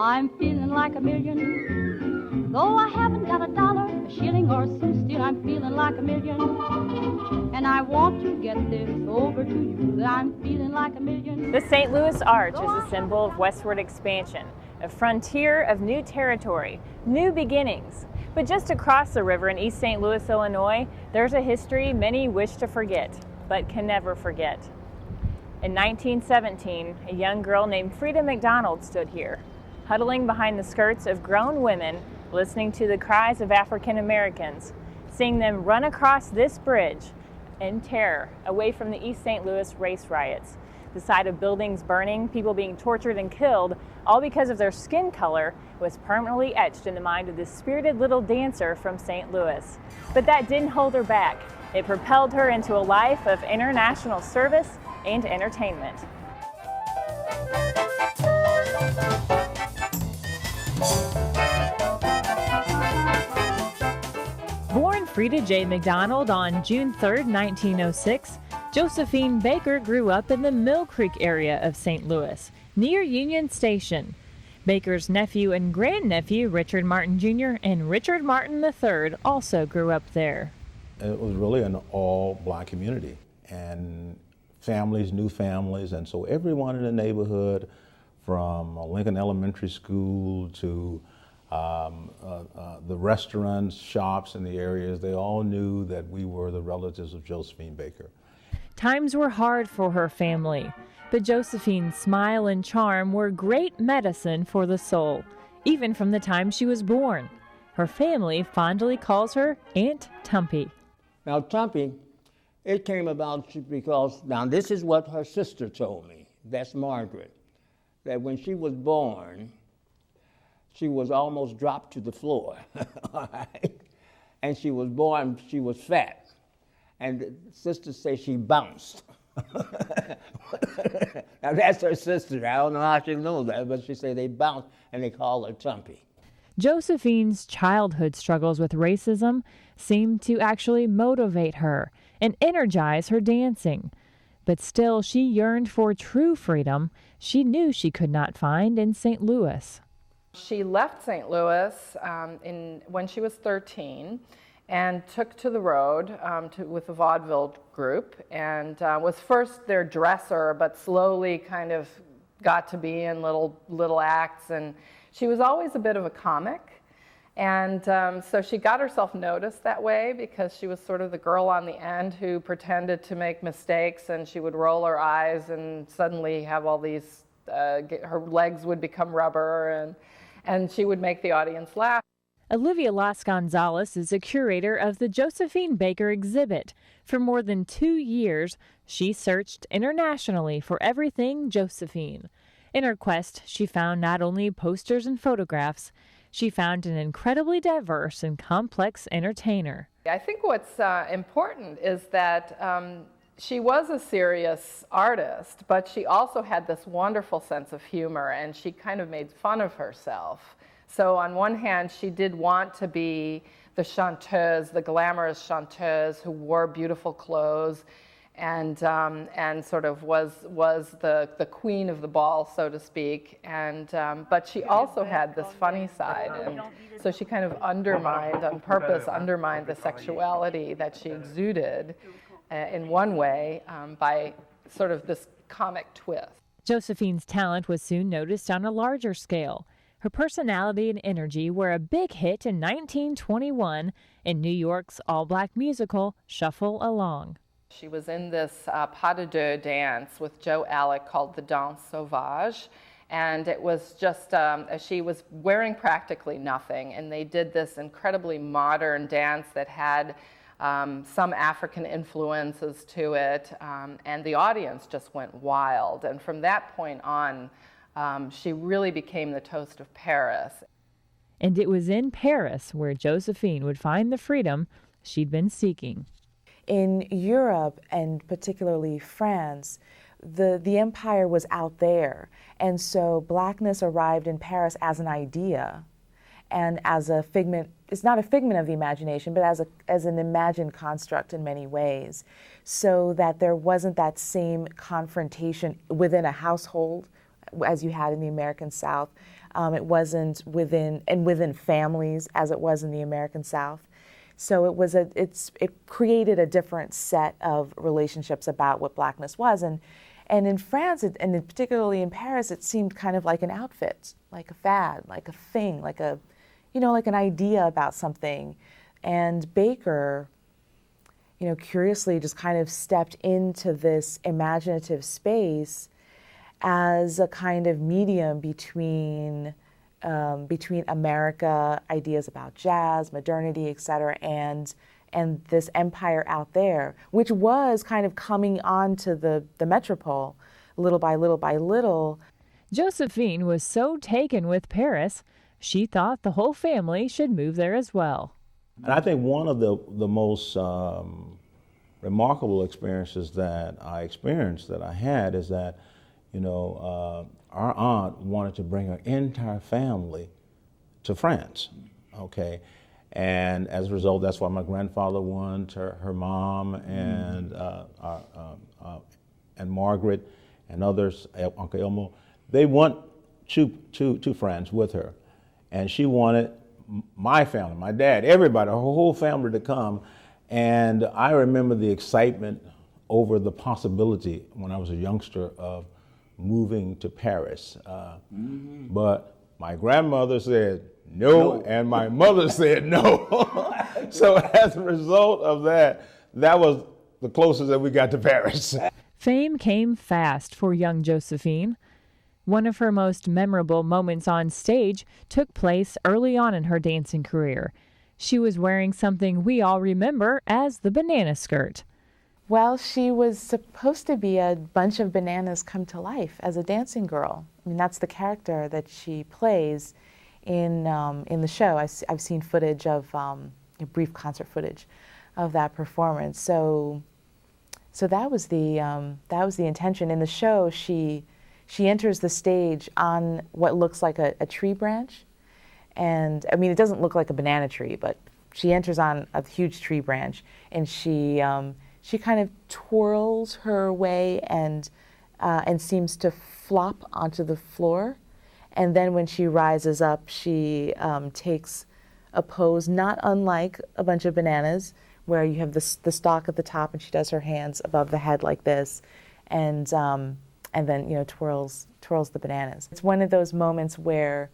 I'm feeling like a million, though I haven't got a dollar, a shilling, or a cent. Still I'm feeling like a million, and I want to get this over to you, that I'm feeling like a million. The St. Louis Arch is a symbol of westward expansion, a frontier of new territory, new beginnings. But just across the river in East St. Louis, Illinois, there's a history many wish to forget, but can never forget. In 1917, a young girl named Frida McDonald stood here, huddling behind the skirts of grown women, listening to the cries of African Americans, seeing them run across this bridge in terror away from the East St. Louis race riots. The sight of buildings burning, people being tortured and killed, all because of their skin color, was permanently etched in the mind of this spirited little dancer from St. Louis. But that didn't hold her back. It propelled her into a life of international service and entertainment. Born Frida J. McDonald on June 3, 1906, Josephine Baker grew up in the Mill Creek area of St. Louis, near Union Station. Baker's nephew and grandnephew, Richard Martin Jr. and Richard Martin III, also grew up there. It was really an all-black community, and families knew families, and so everyone in the neighborhood, from Lincoln Elementary School to the restaurants, shops in the areas, they all knew that we were the relatives of Josephine Baker. Times were hard for her family, but Josephine's smile and charm were great medicine for the soul, even from the time she was born. Her family fondly calls her Aunt Tumpy. Now, Tumpy, it came about because, now this is what her sister told me, that's Margaret, that when she was born, she was almost dropped to the floor, all right? And she was born, she was fat. And the sisters say she bounced. Now that's her sister. I don't know how she knows that, but she say they bounced and they call her Tumpy. Josephine's childhood struggles with racism seemed to actually motivate her and energize her dancing. But still, she yearned for true freedom she knew she could not find in St. Louis. She left St. Louis when she was 13 and took to the road with the vaudeville group, and was first their dresser, but slowly kind of got to be in little acts. And she was always a bit of a comic, and so she got herself noticed that way because she was sort of the girl on the end who pretended to make mistakes, and she would roll her eyes and suddenly have all these, her legs would become rubber, and she would make the audience laugh. Olivia Las Gonzalez is a curator of the Josephine Baker exhibit. For more than 2 years, she searched internationally for everything Josephine. In her quest, she found not only posters and photographs, she found an incredibly diverse and complex entertainer. I think what's important is that she was a serious artist, but she also had this wonderful sense of humor, and she kind of made fun of herself. So on one hand, she did want to be the chanteuse, the glamorous chanteuse who wore beautiful clothes and sort of was the queen of the ball, so to speak. But she also had this funny side, and so she kind of on purpose undermined the sexuality that she exuded in one way by sort of this comic twist. Josephine's talent was soon noticed on a larger scale. Her personality and energy were a big hit in 1921 in New York's all-black musical Shuffle Along. She was in this pas de deux dance with Joe Alec called the Danse Sauvage, and it was just, she was wearing practically nothing, and they did this incredibly modern dance that had some African influences to it, and the audience just went wild. And from that point on, she really became the toast of Paris. And it was in Paris where Josephine would find the freedom she'd been seeking. In Europe, and particularly France, the empire was out there. And so blackness arrived in Paris as an idea and as a figment, it's not a figment of the imagination, but as an imagined construct in many ways, so that there wasn't that same confrontation within a household as you had in the American South. It wasn't within families as it was in the American South. So it created a different set of relationships about what Blackness was. And in France, and particularly in Paris, it seemed kind of like an outfit, like a fad, like a thing, like like an idea about something. And Baker, curiously just kind of stepped into this imaginative space as a kind of medium between America, ideas about jazz, modernity, et cetera, and this empire out there, which was kind of coming onto the metropole little by little by little. Josephine was so taken with Paris, she thought the whole family should move there as well. And I think one of the most remarkable experiences that I had is that, our aunt wanted to bring her entire family to France, okay? And as a result, that's why my grandfather went, her mom, and Margaret, and others, Uncle Elmo, they went to France with her. And she wanted my family, my dad, everybody, her whole family to come. And I remember the excitement over the possibility when I was a youngster of moving to Paris. But my grandmother said no, and my mother said no. So as a result of that was the closest that we got to Paris. Fame came fast for young Josephine. One of her most memorable moments on stage took place early on in her dancing career. She was wearing something we all remember as the banana skirt. Well, she was supposed to be a bunch of bananas come to life as a dancing girl. I mean, that's the character that she plays in the show. I've seen footage of brief concert footage of that performance. So that was the intention. In the show, she enters the stage on what looks like a tree branch. And I mean, it doesn't look like a banana tree, but she enters on a huge tree branch, and she kind of twirls her way and seems to flop onto the floor. And then when she rises up, she takes a pose not unlike a bunch of bananas, where you have the stalk at the top, and she does her hands above the head like this, and then twirls the bananas. It's one of those moments where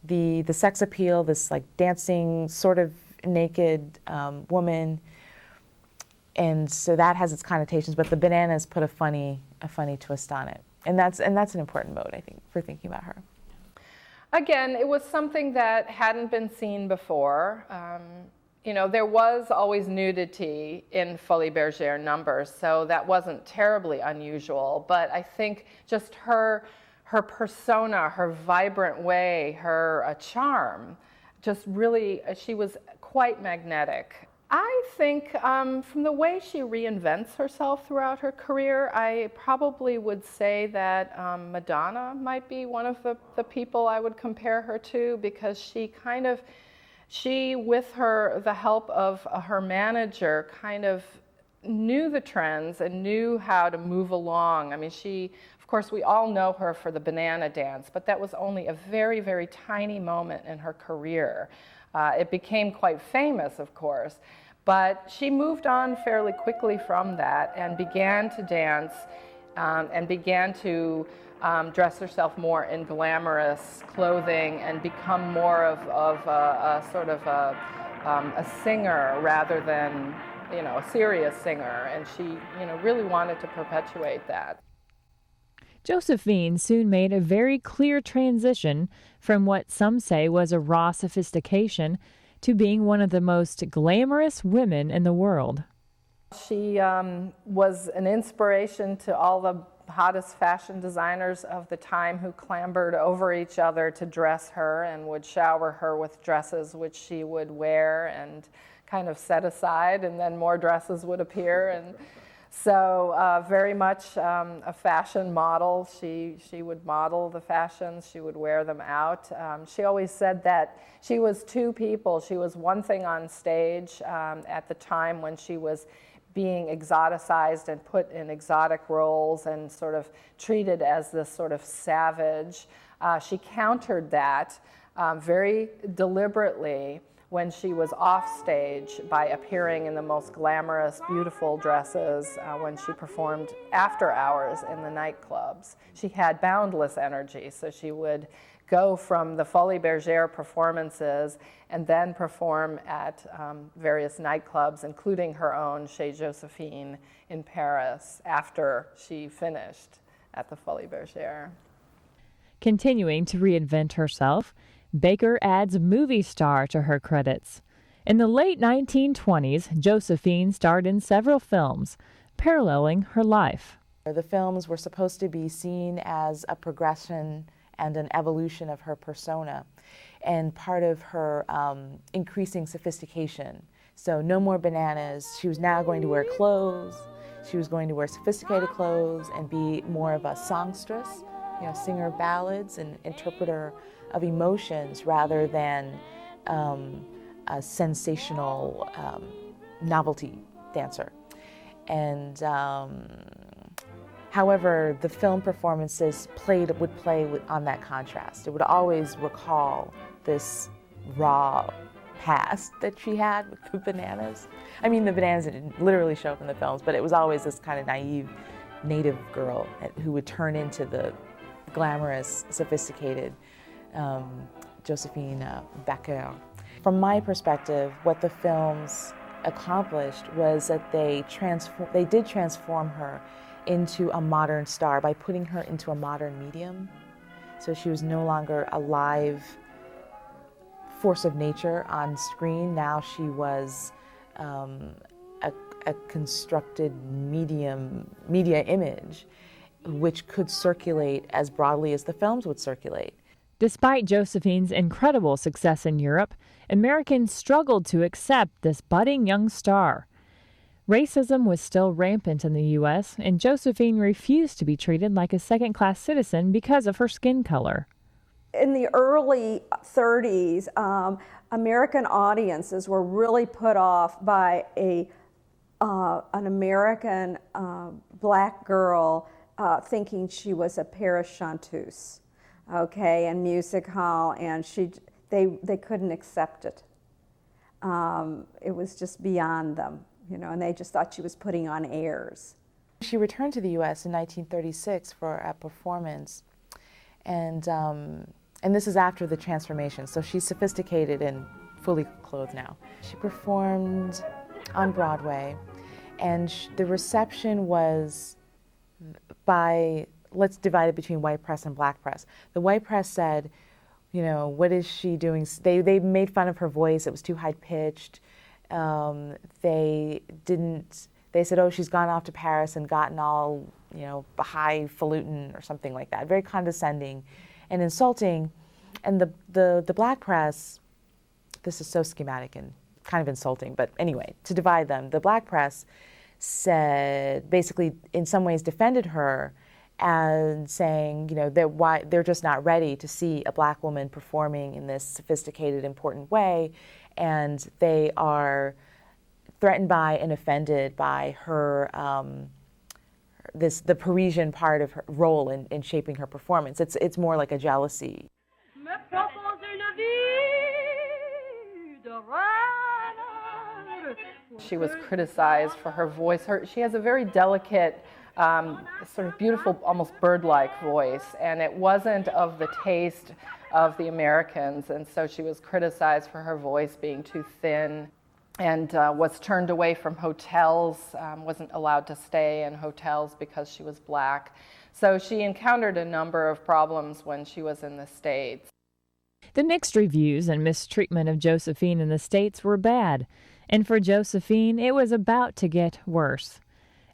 the sex appeal, this like dancing sort of naked woman, and so that has its connotations, but the bananas put a funny twist on it, and that's an important mode, I think, for thinking about her. Again, it was something that hadn't been seen before. There was always nudity in Folies Bergère numbers, so that wasn't terribly unusual. But I think just her persona, her vibrant way, her charm, just really, she was quite magnetic. I think from the way she reinvents herself throughout her career, I probably would say that Madonna might be one of the people I would compare her to, because she, with the help of her manager, kind of knew the trends and knew how to move along. I mean, of course, we all know her for the banana dance, but that was only a very, very tiny moment in her career. It became quite famous, of course, but she moved on fairly quickly from that and began to dance and began to dress herself more in glamorous clothing and become more of a sort of a singer rather than a serious singer, and she really wanted to perpetuate that. Josephine soon made a very clear transition from what some say was a raw sophistication to being one of the most glamorous women in the world. She was an inspiration to all the hottest fashion designers of the time, who clambered over each other to dress her and would shower her with dresses which she would wear and kind of set aside, and then more dresses would appear. And so very much a fashion model. She would model the fashions, she would wear them out. She always said that she was two people. She was one thing on stage at the time when she was being exoticized and put in exotic roles and sort of treated as this sort of savage. She countered that very deliberately when she was off stage by appearing in the most glamorous, beautiful dresses when she performed after hours in the nightclubs. She had boundless energy, so she would go from the Folies Bergère performances and then perform at various nightclubs, including her own Chez Josephine in Paris, after she finished at the Folies Bergère. Continuing to reinvent herself, Baker adds movie star to her credits. In the late 1920s, Josephine starred in several films, paralleling her life. The films were supposed to be seen as a progression and an evolution of her persona and part of her increasing sophistication. So no more bananas. She was now going to wear clothes. She was going to wear sophisticated clothes and be more of a songstress, singer of ballads and interpreter of emotions rather than a sensational novelty dancer. And however, the film performances would play on that contrast. It would always recall this raw past that she had with the bananas. I mean, the bananas didn't literally show up in the films, but it was always this kind of naive native girl who would turn into the glamorous, sophisticated Josephine Baker. From my perspective, what the films accomplished was that they did transform her into a modern star by putting her into a modern medium. So she was no longer a live force of nature on screen. Now she was a constructed media image which could circulate as broadly as the films would circulate. Despite Josephine's incredible success in Europe, Americans struggled to accept this budding young star. Racism was still rampant in the U.S., and Josephine refused to be treated like a second-class citizen because of her skin color. In the early 30s, American audiences were really put off by an American black girl thinking she was a Paris chanteuse, okay, and music hall, and they couldn't accept it. It was just beyond them, and they just thought she was putting on airs. She returned to the U.S. in 1936 for a performance, and this is after the transformation, so she's sophisticated and fully clothed now. She performed on Broadway, and the reception was let's divide it between white press and black press. The white press said, what is she doing? They made fun of her voice. It was too high-pitched. They said, oh, she's gone off to Paris and gotten all, highfalutin or something like that. Very condescending and insulting. And the black press, this is so schematic and kind of insulting, but anyway, to divide them, the black press said, basically in some ways defended her and saying, they're just not ready to see a black woman performing in this sophisticated, important way, and they are threatened by and offended by her, the Parisian part of her role in shaping her performance. It's more like a jealousy. She was criticized for her voice. She has a very delicate, sort of beautiful, almost bird-like voice, and it wasn't of the taste of the Americans, and so she was criticized for her voice being too thin, and was turned away from hotels, wasn't allowed to stay in hotels because she was black. So she encountered a number of problems when she was in the States. The mixed reviews and mistreatment of Josephine in the States were bad, and for Josephine, it was about to get worse.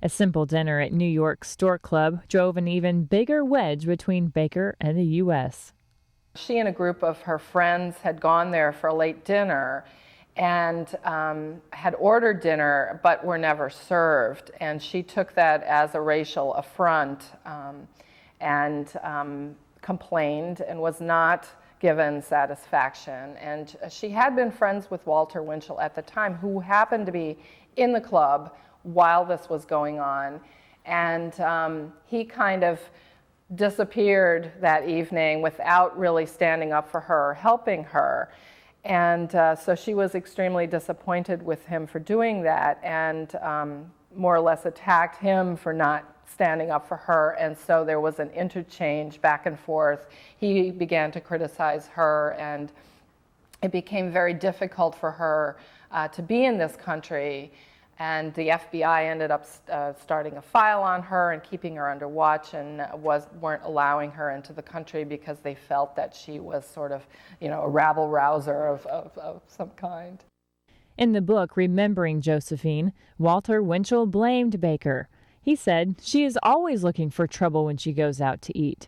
A simple dinner at New York's Stork Club drove an even bigger wedge between Baker and the U.S. She and a group of her friends had gone there for a late dinner and had ordered dinner but were never served. And she took that as a racial affront and complained and was not given satisfaction. And she had been friends with Walter Winchell at the time, who happened to be in the club while this was going on. And he kind of disappeared that evening without really standing up for her, helping her. And so she was extremely disappointed with him for doing that, and more or less attacked him for not standing up for her. And so there was an interchange back and forth. He began to criticize her, and it became very difficult for her to be in this country. And the FBI ended up starting a file on her and keeping her under watch, and weren't allowing her into the country because they felt that she was sort of, a rabble-rouser of some kind. In the book, Remembering Josephine, Walter Winchell blamed Baker. He said, "She is always looking for trouble when she goes out to eat."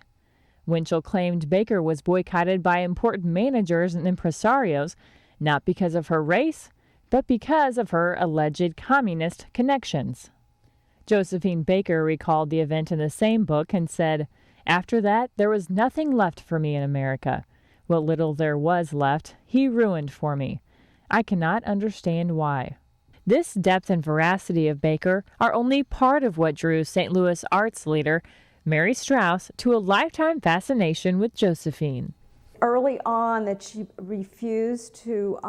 Winchell claimed Baker was boycotted by important managers and impresarios, not because of her race, but because of her alleged communist connections. Josephine Baker recalled the event in the same book and said, "After that, there was nothing left for me in America. What little there was left, he ruined for me. I cannot understand why." This depth and veracity of Baker are only part of what drew St. Louis arts leader Mary Strauss to a lifetime fascination with Josephine. Early on, that she refused to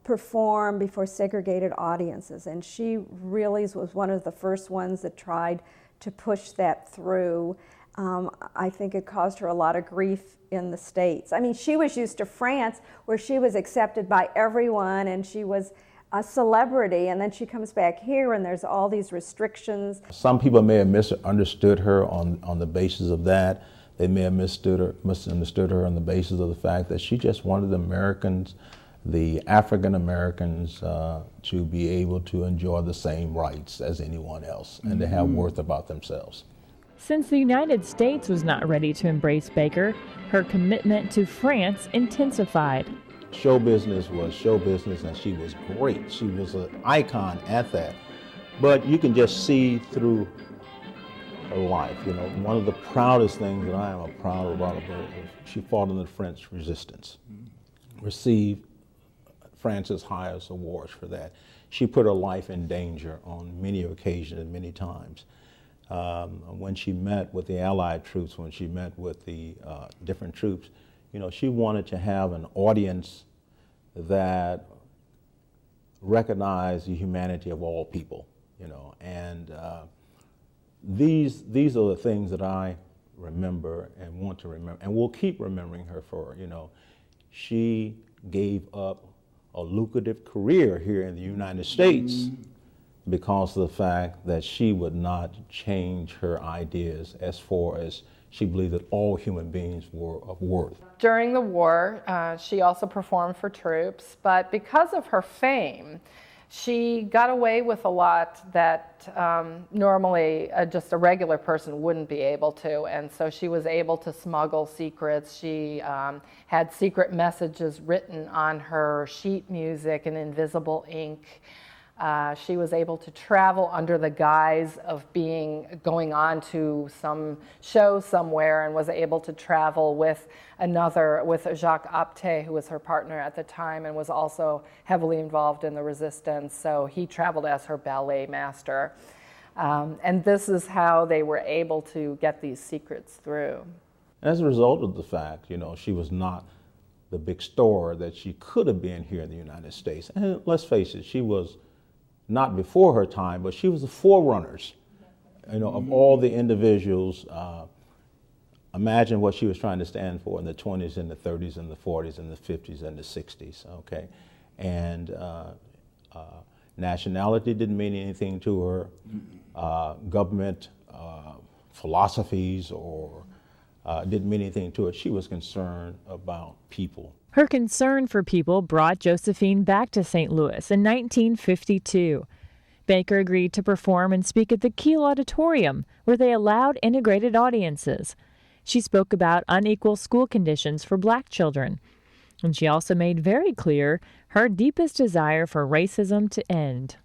perform before segregated audiences, and she really was one of the first ones that tried to push that through. I think it caused her a lot of grief in the States. I mean, she was used to France, where she was accepted by everyone and she was a celebrity, and then she comes back here and there's all these restrictions. Some people may have misunderstood her on the basis of that. They may have misunderstood her on the basis of the fact that she just wanted the Americans, the African Americans, to be able to enjoy the same rights as anyone else and to have worth about themselves. Since the United States was not ready to embrace Baker, her commitment to France intensified. Show business was show business, and she was great. She was an icon at that. But you can just see through her life. One of the proudest things that I am proud about her is she fought in the French resistance, received France's highest awards for that. She put her life in danger on many occasions and many times. When she met with the Allied troops, when she met with the different troops, she wanted to have an audience that recognized the humanity of all people, and these are the things that I remember and want to remember, and will keep remembering her for. She gave up a lucrative career here in the United States because of the fact that she would not change her ideas as far as she believed that all human beings were of worth. During the war, she also performed for troops, but because of her fame, she got away with a lot that normally just a regular person wouldn't be able to, and so she was able to smuggle secrets. She had secret messages written on her sheet music in invisible ink. She was able to travel under the guise of going on to some show somewhere, and was able to travel with Jacques Opté, who was her partner at the time and was also heavily involved in the resistance. So he traveled as her ballet master. And this is how they were able to get these secrets through. As a result of the fact, she was not the big star that she could have been here in the United States. And let's face it, she was not before her time, but she was the forerunners, of all the individuals. Imagine what she was trying to stand for in the 20s and the 30s and the 40s and the 50s and the 60s, okay? And nationality didn't mean anything to her. Government philosophies or didn't mean anything to her. She was concerned about people. Her concern for people brought Josephine back to St. Louis in 1952. Baker agreed to perform and speak at the Kiel Auditorium, where they allowed integrated audiences. She spoke about unequal school conditions for black children. And she also made very clear her deepest desire for racism to end.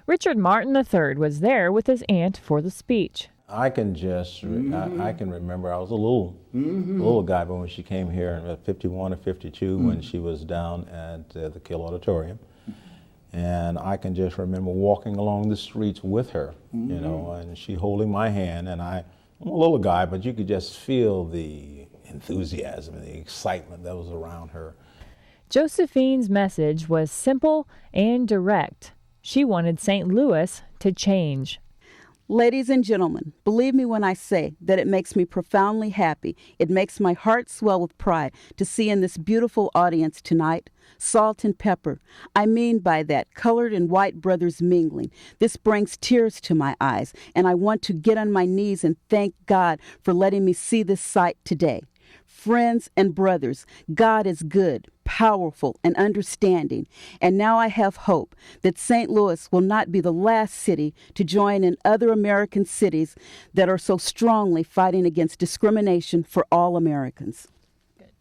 Richard Martin III was there with his aunt for the speech. I can just, I can remember I was a little guy, but when she came here in 51 or 52, when she was down at the Kiel Auditorium, And I can just remember walking along the streets with her, you know, and she holding my hand, and I'm a little guy, but you could just feel the enthusiasm and the excitement that was around her. Josephine's message was simple and direct. She wanted St. Louis to change. Ladies and gentlemen, believe me when I say that it makes me profoundly happy. It makes my heart swell with pride to see in this beautiful audience tonight salt and pepper. I mean by that, colored and white brothers mingling. This brings tears to my eyes, and I want to get on my knees and thank God for letting me see this sight today. Friends and brothers, God is good, powerful, and understanding. And now I have hope that St. Louis will not be the last city to join in other American cities that are so strongly fighting against discrimination for all Americans.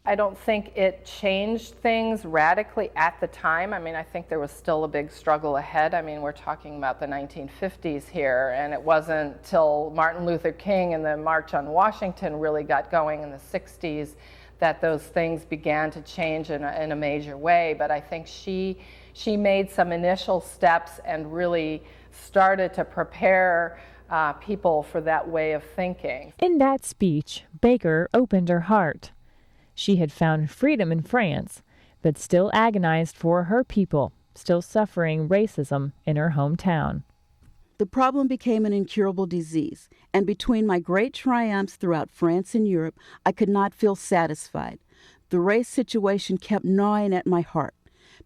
I don't think it changed things radically at the time. I mean, I think there was still a big struggle ahead. I mean, we're talking about the 1950s here, and it wasn't till Martin Luther King and the March on Washington really got going in the 60s that those things began to change in a major way. But I think she made some initial steps and really started to prepare people for that way of thinking. In that speech, Baker opened her heart. She had found freedom in France, but still agonized for her people, still suffering racism in her hometown. The problem became an incurable disease, and between my great triumphs throughout France and Europe, I could not feel satisfied. The race situation kept gnawing at my heart,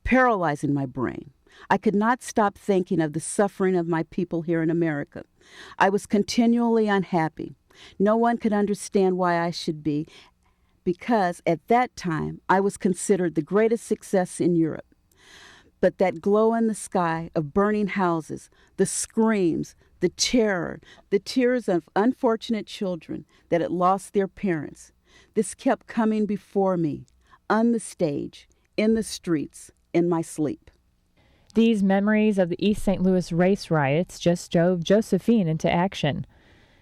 paralyzing my brain. I could not stop thinking of the suffering of my people here in America. I was continually unhappy. No one could understand why I should be, because at that time I was considered the greatest success in Europe. But that glow in the sky of burning houses, the screams, the terror, the tears of unfortunate children that had lost their parents, this kept coming before me, on the stage, in the streets, in my sleep. These memories of the East St. Louis race riots just drove Josephine into action.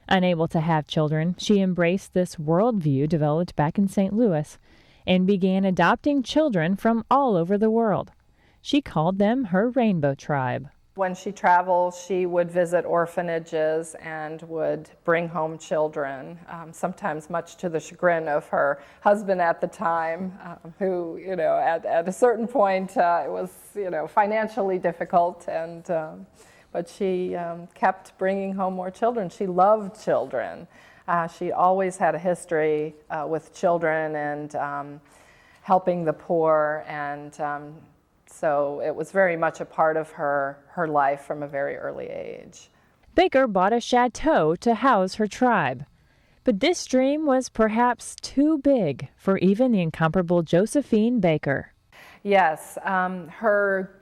Unable to have children, she embraced this worldview developed back in St. Louis and began adopting children from all over the world. She called them her Rainbow Tribe. When she traveled, she would visit orphanages and would bring home children, sometimes much to the chagrin of her husband at the time, who, you know, at a certain point, it was, you know, financially difficult, and but she kept bringing home more children. She loved children. She always had a history with children and helping the poor, and so it was very much a part of her life from a very early age. Baker bought a chateau to house her tribe. But this dream was perhaps too big for even the incomparable Josephine Baker. Yes, her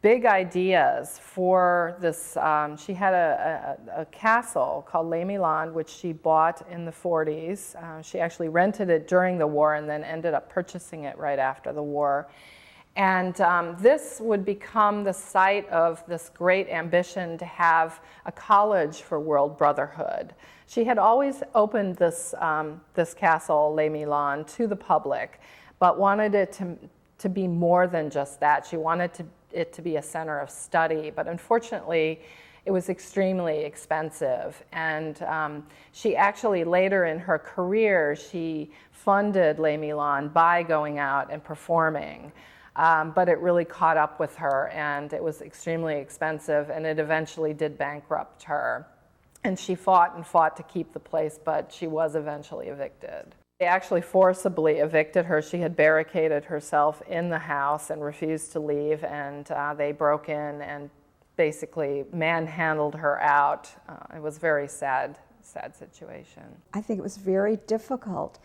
big ideas for this, she had a castle called Les Milans, which she bought in the 40s. She actually rented it during the war and then ended up purchasing it right after the war. And this would become the site of this great ambition to have a college for world brotherhood. She had always opened this castle, Les Milans, to the public, but wanted it to be more than just that. She wanted it to be a center of study, but unfortunately, it was extremely expensive. And she actually, later in her career, she funded Les Milans by going out and performing. But it really caught up with her, and it was extremely expensive, and it eventually did bankrupt her. And she fought and fought to keep the place, but she was eventually evicted. They actually forcibly evicted her. She had barricaded herself in the house and refused to leave, and they broke in and basically manhandled her out. It was a very sad situation. I think it was very difficult.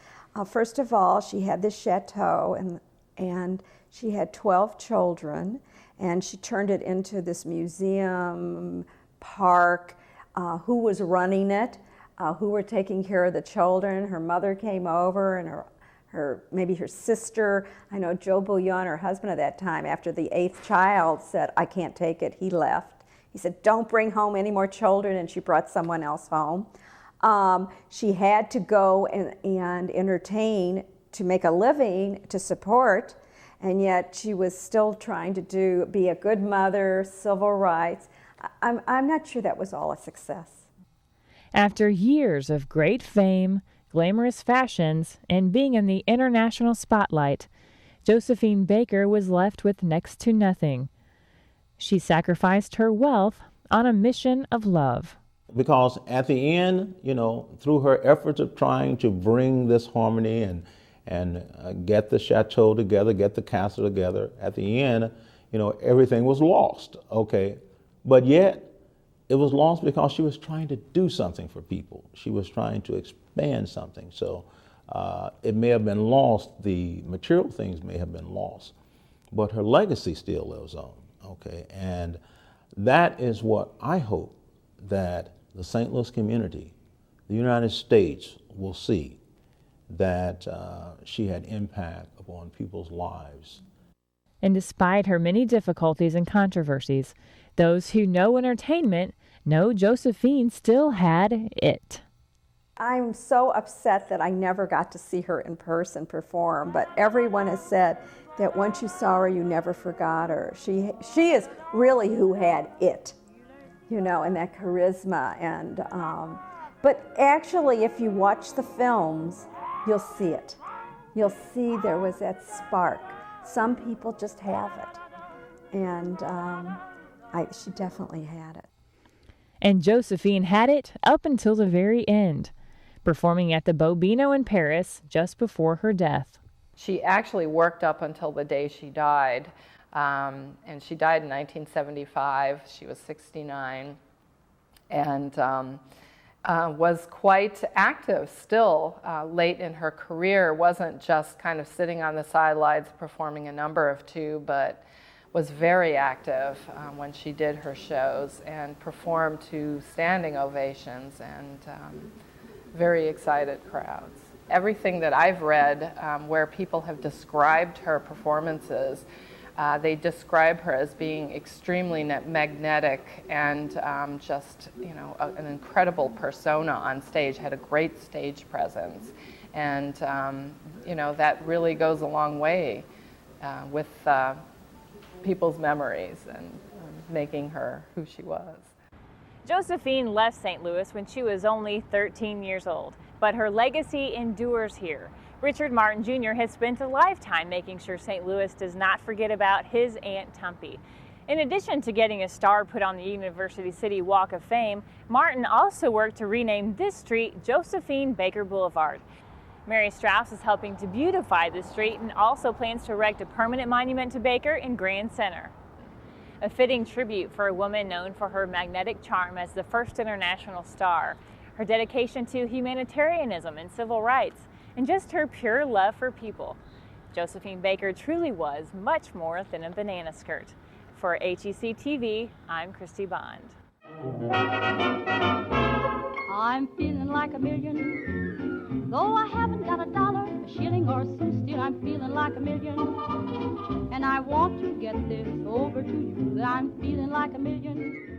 First of all, she had this chateau, and she had 12 children, and she turned it into this museum, park. Who was running it? Who were taking care of the children? Her mother came over, and maybe her sister. I know Joe Bouillon, her husband at that time, after the 8th child said, "I can't take it," he left. He said, "Don't bring home any more children," and she brought someone else home. She had to go and entertain to make a living, to support. and yet she was still trying to be a good mother, civil rights. I'm not sure that was all a success. After years of great fame, glamorous fashions, and being in the international spotlight, Josephine Baker was left with next to nothing. She sacrificed her wealth on a mission of love. Because at the end, through her efforts of trying to bring this harmony and get the chateau together, get the castle together, at the end, everything was lost, okay? But yet, it was lost because she was trying to do something for people. She was trying to expand something. So it may have been lost, the material things may have been lost, but her legacy still lives on, okay? And that is what I hope that the St. Louis community, the United States, will see, that she had impact upon people's lives. And despite her many difficulties and controversies, those who know entertainment know Josephine still had it. I'm so upset that I never got to see her in person perform, but everyone has said that once you saw her, you never forgot her. She is really who had it, and that charisma. And but actually, if you watch the films, you'll see it. You'll see there was that spark. Some people just have it, and she definitely had it. And Josephine had it up until the very end, performing at the Bobino in Paris just before her death. She actually worked up until the day she died, and she died in 1975. She was 69, and was quite active still late in her career. Wasn't just kind of sitting on the sidelines performing a number of two, but was very active when she did her shows and performed to standing ovations and very excited crowds. Everything that I've read where people have described her performances, they describe her as being extremely magnetic and just, an incredible persona on stage, had a great stage presence. And, that really goes a long way with people's memories and making her who she was. Josephine left St. Louis when she was only 13 years old, but her legacy endures here. Richard Martin Jr. has spent a lifetime making sure St. Louis does not forget about his Aunt Tumpy. In addition to getting a star put on the University City Walk of Fame, Martin also worked to rename this street Josephine Baker Boulevard. Mary Strauss is helping to beautify the street and also plans to erect a permanent monument to Baker in Grand Center. A fitting tribute for a woman known for her magnetic charm as the first international star, her dedication to humanitarianism and civil rights, and just her pure love for people. Josephine Baker truly was much more than a banana skirt. For HEC TV, I'm Christy Bond. I'm feeling like a million, though I haven't got a dollar, a shilling or a cent, still I'm feeling like a million. And I want to get this over to you, that I'm feeling like a million.